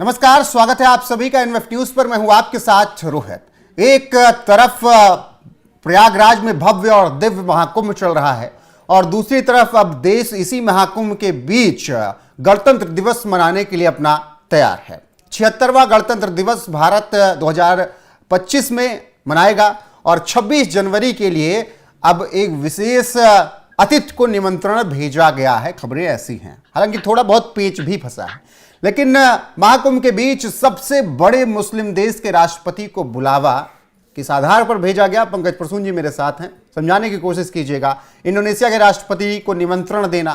नमस्कार, स्वागत है आप सभी का इनवेफ न्यूज पर। मैं हूं आपके साथ रोहित। एक तरफ प्रयागराज में भव्य और दिव्य महाकुंभ चल रहा है और दूसरी तरफ अब देश इसी महाकुंभ के बीच गणतंत्र दिवस मनाने के लिए अपना तैयार है। 76वां गणतंत्र दिवस भारत 2025 में मनाएगा और 26 जनवरी के लिए अब एक विशेष अतिथि को निमंत्रण भेजा गया है। खबरें ऐसी हैं, हालांकि थोड़ा बहुत पेच भी फंसा है, लेकिन महाकुंभ के बीच सबसे बड़े मुस्लिम देश के राष्ट्रपति को बुलावा किस आधार पर भेजा गया। पंकज प्रसून जी मेरे साथ हैं, समझाने की कोशिश कीजिएगा। इंडोनेशिया के राष्ट्रपति को निमंत्रण देना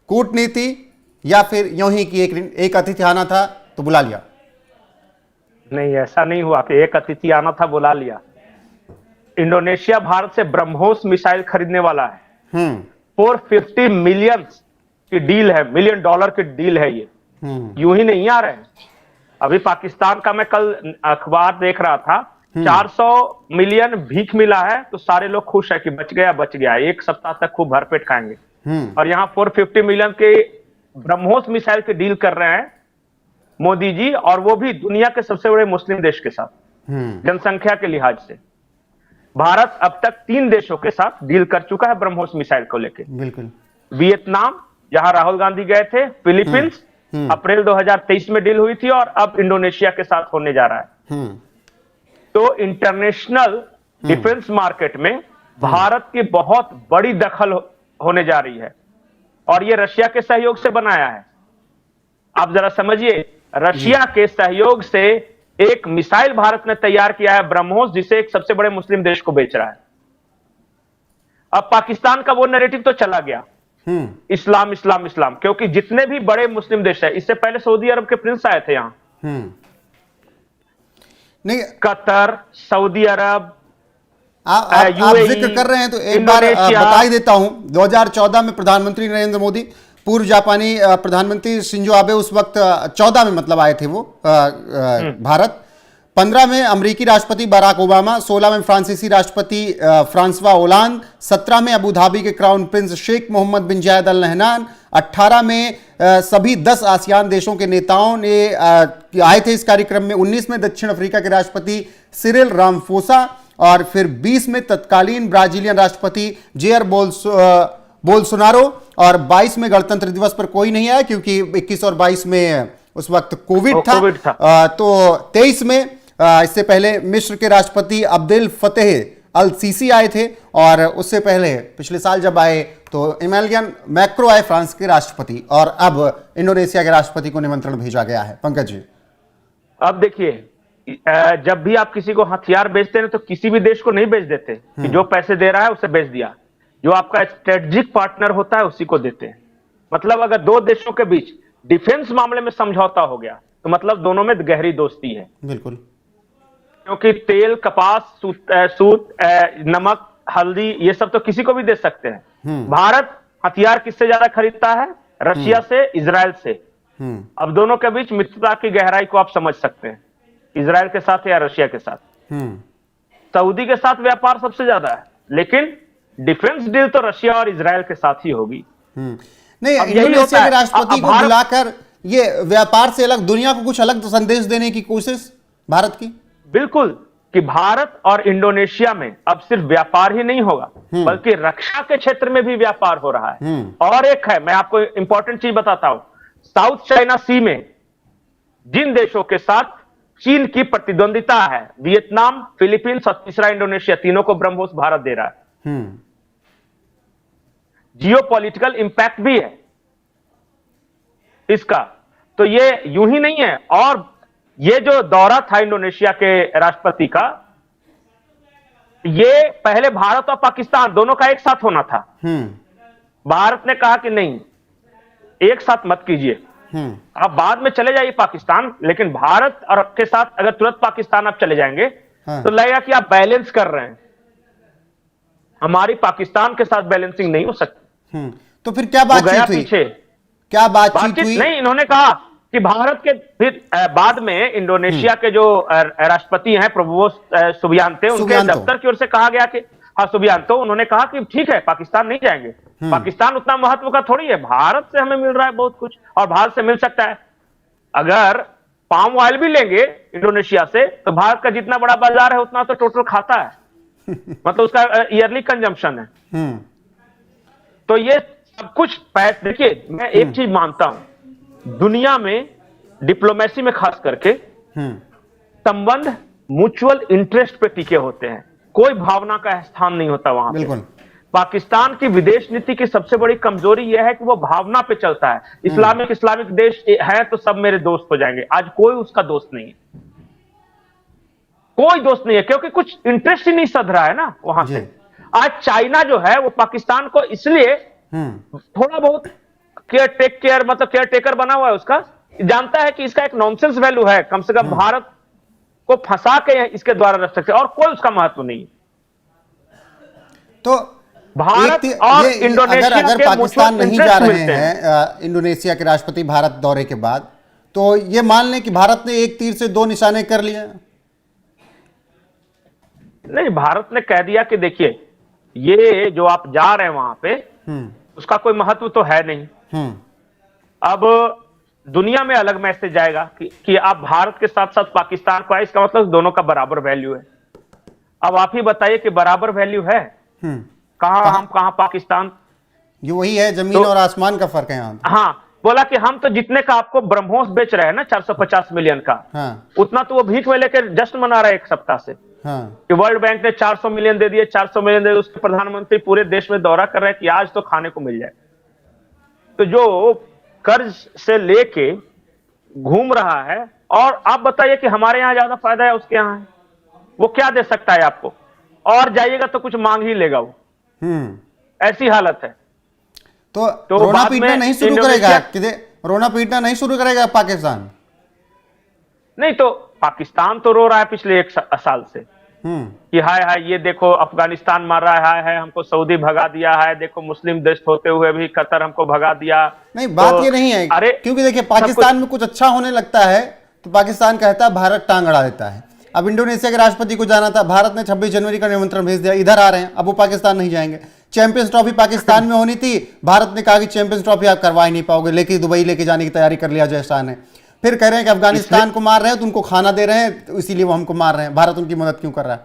कूटनीति या फिर यूं ही कि एक अतिथि आना था तो बुला लिया? नहीं, ऐसा नहीं हुआ कि एक अतिथि आना था बुला लिया। इंडोनेशिया भारत से ब्रह्मोस मिसाइल खरीदने वाला है। 450 मिलियन की डील है, $1 मिलियन की डील है। ये यूं ही नहीं आ रहे हैं। अभी पाकिस्तान का मैं कल अखबार देख रहा था, 400 मिलियन भीख मिला है तो सारे लोग खुश है कि बच गया, एक सप्ताह तक खूब भरपेट खाएंगे। और यहाँ 450 मिलियन के ब्रह्मोस मिसाइल की डील कर रहे हैं मोदी जी, और वो भी दुनिया के सबसे बड़े मुस्लिम देश के साथ। जनसंख्या के लिहाज से भारत अब तक 3 देशों के साथ डील कर चुका है ब्रह्मोस मिसाइल को लेकर। बिल्कुल। वियतनाम, जहां राहुल गांधी गए थे, फिलीपींस अप्रैल 2023 में डील हुई थी, और अब इंडोनेशिया के साथ होने जा रहा है। तो इंटरनेशनल डिफेंस मार्केट में भारत की बहुत बड़ी दखल होने जा रही है, और यह रशिया के सहयोग से बनाया है। आप जरा समझिए, रशिया के सहयोग से एक मिसाइल भारत ने तैयार किया है ब्रह्मोस, जिसे एक सबसे बड़े मुस्लिम देश को बेच रहा है। अब पाकिस्तान का वो नैरेटिव तो चला गया, इस्लाम इस्लाम इस्लाम, क्योंकि जितने भी बड़े मुस्लिम देश है, इससे पहले सऊदी अरब के प्रिंस आए थे यहां, नहीं, कतर, सऊदी अरब, आप जिक्र कर रहे हैं तो एक बार बता ही देता हूं। 2014 में प्रधानमंत्री नरेंद्र मोदी, पूर्व जापानी प्रधानमंत्री शिंजो आबे उस वक्त 14 में मतलब आए थे वो भारत। 15 में अमेरिकी राष्ट्रपति बराक ओबामा, 16 में फ्रांसीसी राष्ट्रपति फ्रांसवा ओलांद, 17 में अबू धाबी के क्राउन प्रिंस शेख मोहम्मद बिन जायद अल नहयान, 18 में सभी 10 आसियान देशों के नेताओं ने आए थे इस कार्यक्रम में, 19 में दक्षिण अफ्रीका के राष्ट्रपति सिरिल रामफोसा, और फिर 20 में तत्कालीन ब्राजीलियन राष्ट्रपति जेयर बोल्सोनारो, और 22 में गणतंत्र दिवस पर कोई नहीं आया क्योंकि 21 और 22 में उस वक्त कोविड था। तो 23 में इससे पहले मिस्र के राष्ट्रपति अब्देल फतेह अल सीसी आए थे, और उससे पहले पिछले साल जब आए तो इमैनुएल मैक्रो आए, फ्रांस के राष्ट्रपति, और अब इंडोनेशिया के राष्ट्रपति को निमंत्रण भेजा गया है। पंकज जी, अब देखिए, जब भी आप किसी को हथियार बेचते हैं तो किसी भी देश को नहीं बेच देते कि जो पैसे दे रहा है उसे बेच दिया। जो आपका स्ट्रेटेजिक पार्टनर होता है उसी को देते हैं। मतलब अगर 2 देशों के बीच डिफेंस मामले में समझौता हो गया तो मतलब दोनों में गहरी दोस्ती है। बिल्कुल, क्योंकि तेल, कपास, सूत, नमक, हल्दी, ये सब तो किसी को भी दे सकते हैं। भारत हथियार किससे ज्यादा खरीदता है? रशिया से, इजराइल से। अब दोनों के बीच मित्रता की गहराई को आप समझ सकते हैं, इजराइल के साथ या रशिया के साथ। सऊदी के साथ व्यापार सबसे ज्यादा है, लेकिन डिफेंस डील तो रशिया और इजराइल के साथ ही होगी। नहीं, इंडोनेशिया के राष्ट्रपति को बुलाकर ये व्यापार से अलग, दुनिया को कुछ अलग संदेश देने की कोशिश भारत की। बिल्कुल, कि भारत और इंडोनेशिया में अब सिर्फ व्यापार ही नहीं होगा, बल्कि रक्षा के क्षेत्र में भी व्यापार हो रहा है। और एक है, मैं आपको इंपॉर्टेंट चीज बताता हूं, साउथ चाइना सी में जिन देशों के साथ चीन की प्रतिद्वंदिता है, वियतनाम, फिलीपींस और तीसरा इंडोनेशिया, तीनों को ब्रह्मोस भारत दे रहा है। जियोपॉलिटिकल इंपैक्ट भी है इसका। तो ये यूं ही नहीं है। और ये जो दौरा था इंडोनेशिया के राष्ट्रपति का, ये पहले भारत और पाकिस्तान दोनों का एक साथ होना था। भारत ने कहा कि नहीं, एक साथ मत कीजिए, आप बाद में चले जाइए पाकिस्तान, लेकिन भारत और के साथ अगर तुरंत पाकिस्तान आप चले जाएंगे तो लगेगा कि आप बैलेंस कर रहे हैं। हमारी पाकिस्तान के साथ बैलेंसिंग नहीं हो सकती। तो फिर क्या बातचीत हुई? पीछे क्या बातचीत हुई? नहीं, इन्होंने कहा कि भारत के फिर बाद में इंडोनेशिया के जो राष्ट्रपति हैं प्रबोवो सुबियांतो, उनके दफ्तर की ओर से कहा गया कि हाँ, सुबियांतो, उन्होंने कहा कि ठीक है, पाकिस्तान नहीं जाएंगे। पाकिस्तान उतना महत्व का थोड़ी है, भारत से हमें मिल रहा है बहुत कुछ, और भारत से मिल सकता है। अगर पाम ऑयल भी लेंगे इंडोनेशिया से तो भारत का जितना बड़ा बाजार है उतना तो टोटल खाता है, मतलब उसका ईयरली कंजम्पशन है। तो ये सब कुछ देखिए, मैं एक चीज मानता हूं, दुनिया में डिप्लोमेसी में खास करके संबंध म्यूचुअल इंटरेस्ट पे टिके होते हैं, कोई भावना का स्थान नहीं होता वहां पे। पाकिस्तान की विदेश नीति की सबसे बड़ी कमजोरी यह है कि वो भावना पे चलता है। इस्लामिक देश है तो सब मेरे दोस्त हो जाएंगे, आज कोई उसका दोस्त नहीं है, कोई दोस्त नहीं है, क्योंकि कुछ इंटरेस्ट ही नहीं सध रहा है ना वहां से। आज चाइना जो है वो पाकिस्तान को इसलिए थोड़ा बहुत केयर टेकर बना हुआ है, उसका जानता है कि इसका एक नॉनसेंस वैल्यू है, कम से कम भारत को फंसा के इसके द्वारा रख सकते, और कोई उसका महत्व नहीं है। तो भारत और इंडोनेशिया अगर पाकिस्तान नहीं जा रहे हैं इंडोनेशिया के राष्ट्रपति भारत दौरे के बाद, तो ये मान लें कि भारत ने एक तीर से दो निशाने कर लिए। नहीं, भारत ने कह दिया कि देखिए ये जो आप जा रहे हैं वहां पे उसका कोई महत्व तो है नहीं। अब दुनिया में अलग मैसेज जाएगा कि आप भारत के साथ साथ पाकिस्तान को आए, इसका मतलब दोनों का बराबर वैल्यू है। अब आप ही बताइए कि बराबर वैल्यू है कहां, हम कहां पाकिस्तान? ये वही है, जमीन और आसमान का फर्क है यहाँ। हाँ, बोला कि हम तो जितने का आपको ब्रह्मोस बेच रहे हैं ना 450 मिलियन का, उतना तो वो भीख में लेकर जश्न मना रहे एक सप्ताह से। कि वर्ल्ड बैंक ने 400 मिलियन दे दिए, 400 मिलियन दे दिए, उसके प्रधानमंत्री पूरे देश में दौरा कर रहे हैं कि आज तो खाने को मिल जाए। तो जो कर्ज से लेके घूम रहा है, और आप बताइए कि हमारे यहां ज्यादा फायदा है उसके यहां है, वो क्या दे सकता है आपको? और जाइएगा तो कुछ मांग ही लेगा वो, ऐसी हालत है। तो रोना पीटना नहीं शुरू करेगा, रोना पीटना नहीं शुरू करेगा पाकिस्तान? नहीं, तो पाकिस्तान तो रो रहा है पिछले एक साल से कि हाय हाय ये देखो अफगानिस्तान मार रहा है, हाय हाय हमको सऊदी भगा दिया है, देखो मुस्लिम देश होते हुए भी कतर हमको भगा दिया। नहीं, बात ये नहीं है, अरे क्योंकि देखिए पाकिस्तान में कुछ अच्छा होने लगता है तो पाकिस्तान कहता है भारत टांग अड़ा देता है। अब इंडोनेशिया के राष्ट्रपति को जाना था, भारत ने 26 जनवरी का निमंत्रण भेज दिया, इधर आ रहे हैं, अब वो पाकिस्तान नहीं जाएंगे। चैंपियंस ट्रॉफी पाकिस्तान में होनी थी, भारत ने कहा कि चैंपियंस ट्रॉफी आप करवा ही नहीं पाओगे, लेकिन दुबई लेके जाने की तैयारी कर लिया अजय शाह ने। फिर कह रहे हैं कि अफगानिस्तान को मार रहे हैं तो उनको खाना दे रहे हैं, तो इसीलिए वो हमको मार रहे हैं। भारत उनकी मदद क्यों कर रहा है?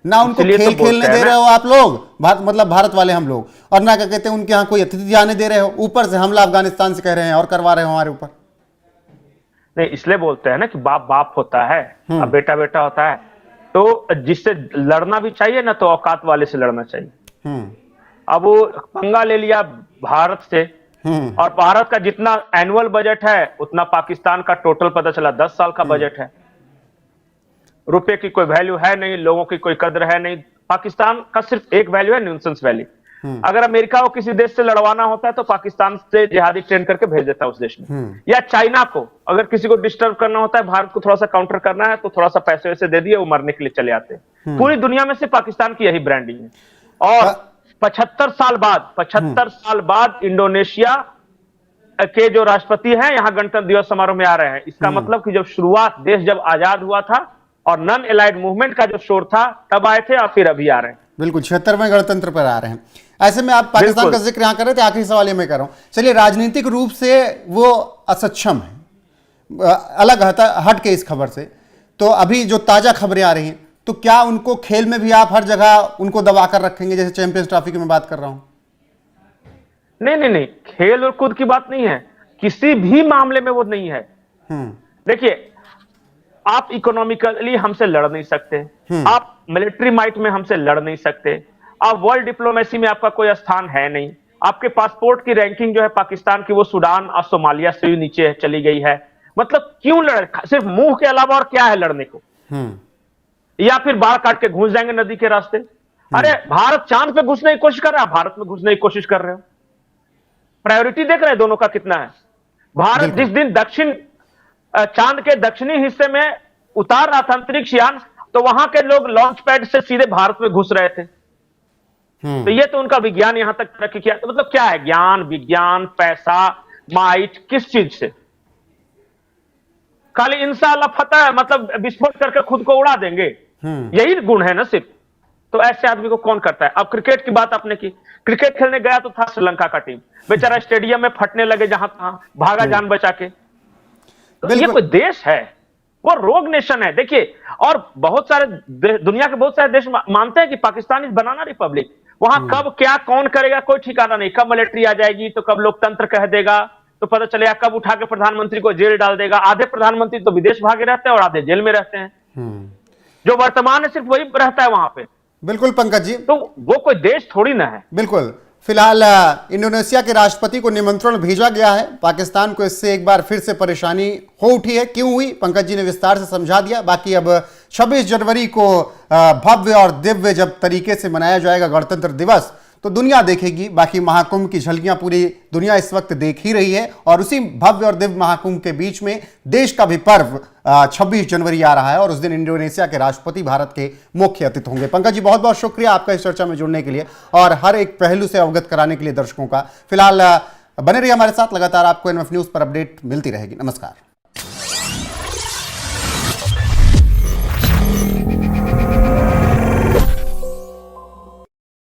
ना उनको खेल खेलने दे रहे हो आप लोग, मतलब भारत वाले हम लोग, और ना क्या कहते हैं उनके यहाँ कोई अतिथि जाने दे रहे हो, ऊपर से हमला अफगानिस्तान से कह रहे हैं और करवा रहे हो हमारे ऊपर। नहीं, इसलिए बोलते हैं ना कि बाप बाप होता है और बेटा बेटा होता है, तो जिससे लड़ना भी चाहिए ना तो औकात वाले से लड़ना चाहिए। अब वो पंगा ले लिया भारत से, और भारत का जितना एनुअल बजट है उतना पाकिस्तान का टोटल पता चला 10 साल का बजट है। रुपए की कोई वैल्यू है नहीं, लोगों की कोई कदर है नहीं। पाकिस्तान का सिर्फ एक वैल्यू है, न्यूसेंस वैल्यू। अगर अमेरिका को किसी देश से लड़वाना होता है तो पाकिस्तान से जिहादी ट्रेन करके भेज देता है उस देश में। या चाइना को अगर किसी को डिस्टर्ब करना होता है, भारत को थोड़ा सा काउंटर करना है तो थोड़ा सा पैसे वैसे दे दिए, वो मरने के लिए चले आते हैं। पूरी दुनिया में से पाकिस्तान की यही ब्रांडिंग है। और 75 साल बाद इंडोनेशिया के जो राष्ट्रपति हैं यहाँ गणतंत्र दिवस समारोह में आ रहे हैं। इसका मतलब कि जब शुरुआत देश जब आजाद हुआ था और नॉन एलाइड मूवमेंट का जो शोर था तब आए थे, और फिर अभी आ रहे हैं। बिल्कुल 76वें गणतंत्र पर आ रहे हैं। ऐसे में आप पाकिस्तान का जिक्र यहाँ कर रहे थे, आखिरी सवाल ये मैं कर रहा हूँ, चलिए राजनीतिक रूप से वो असक्षम है, अलग हट के इस खबर से, तो अभी जो ताजा खबरें आ रही हैं, तो क्या उनको खेल में भी आप हर जगह उनको दबा कर रखेंगे, जैसे चैंपियंस ट्रॉफी की मैं बात कर रहा हूं? नहीं, खेल और कूद की बात नहीं है, किसी भी मामले में वो नहीं है। देखिए, आप इकोनॉमिकली हमसे लड़ नहीं सकते, आप मिलिट्री माइट में हमसे लड़ नहीं सकते, आप वर्ल्ड डिप्लोमेसी में आपका कोई स्थान है नहीं, आपके पासपोर्ट की रैंकिंग जो है पाकिस्तान की वो सूडान और सोमालिया से भी नीचे चली गई है। मतलब क्यों लड़, सिर्फ मुंह के अलावा और क्या है लड़ने को? या फिर बाढ़ काट के घुस जाएंगे नदी के रास्ते? अरे भारत चांद पे घुसने की कोशिश कर रहा है, भारत में घुसने की कोशिश कर रहे हो। प्रायोरिटी देख रहे हैं दोनों का कितना है। भारत जिस दिन चांद के दक्षिणी हिस्से में उतार रहा था अंतरिक्ष यान, तो वहां के लोग लॉन्च पैड से सीधे भारत में घुस रहे थे। तो ये तो उनका विज्ञान यहां तक तरक्की किया। तो मतलब क्या है, ज्ञान, विज्ञान, पैसा, माइट, किस चीज से? खाली इंशाअल्लाह फतह, मतलब विस्फोट करके खुद को उड़ा देंगे, यही गुण है ना सिर्फ। तो ऐसे आदमी को कौन करता है? अब क्रिकेट की बात आपने की, क्रिकेट खेलने गया तो था श्रीलंका का टीम, बेचारा स्टेडियम में फटने लगे जहां तहां, भागा जान बचा के। तो ये कोई देश है? वो रोग नेशन है। देखिए, और बहुत सारे दुनिया के बहुत सारे देश मानते हैं कि पाकिस्तान इज बनाना रिपब्लिक। वहां कब क्या कौन करेगा कोई ठिकाना नहीं। कब मिलिट्री आ जाएगी तो कब लोकतंत्र कह देगा तो पता चलेगा, कब उठा के प्रधानमंत्री को जेल डाल देगा। आधे प्रधानमंत्री तो विदेश भागे रहते हैं और आधे जेल में रहते हैं। जो वर्तमान है सिर्फ वही रहता है वहां पे। बिल्कुल पंकज जी, तो वो कोई देश थोड़ी ना है। बिल्कुल। फिलहाल इंडोनेशिया के राष्ट्रपति को निमंत्रण भेजा गया है। पाकिस्तान को इससे एक बार फिर से परेशानी हो उठी है। क्यों हुई, पंकज जी ने विस्तार से समझा दिया। बाकी अब 26 जनवरी को भव्य और दिव्य जब तरीके से मनाया जाएगा गणतंत्र दिवस, तो दुनिया देखेगी। बाकी महाकुंभ की झलकियां पूरी दुनिया इस वक्त देख ही रही है, और उसी भव्य और दिव्य महाकुंभ के बीच में देश का भी पर्व 26 जनवरी आ रहा है, और उस दिन इंडोनेशिया के राष्ट्रपति भारत के मुख्य अतिथि होंगे। पंकज जी, बहुत बहुत शुक्रिया आपका इस चर्चा में जुड़ने के लिए और हर एक पहलू से अवगत कराने के लिए दर्शकों का। फिलहाल बने रहिए हमारे साथ, लगातार आपको एनएफ न्यूज पर अपडेट मिलती रहेगी। नमस्कार।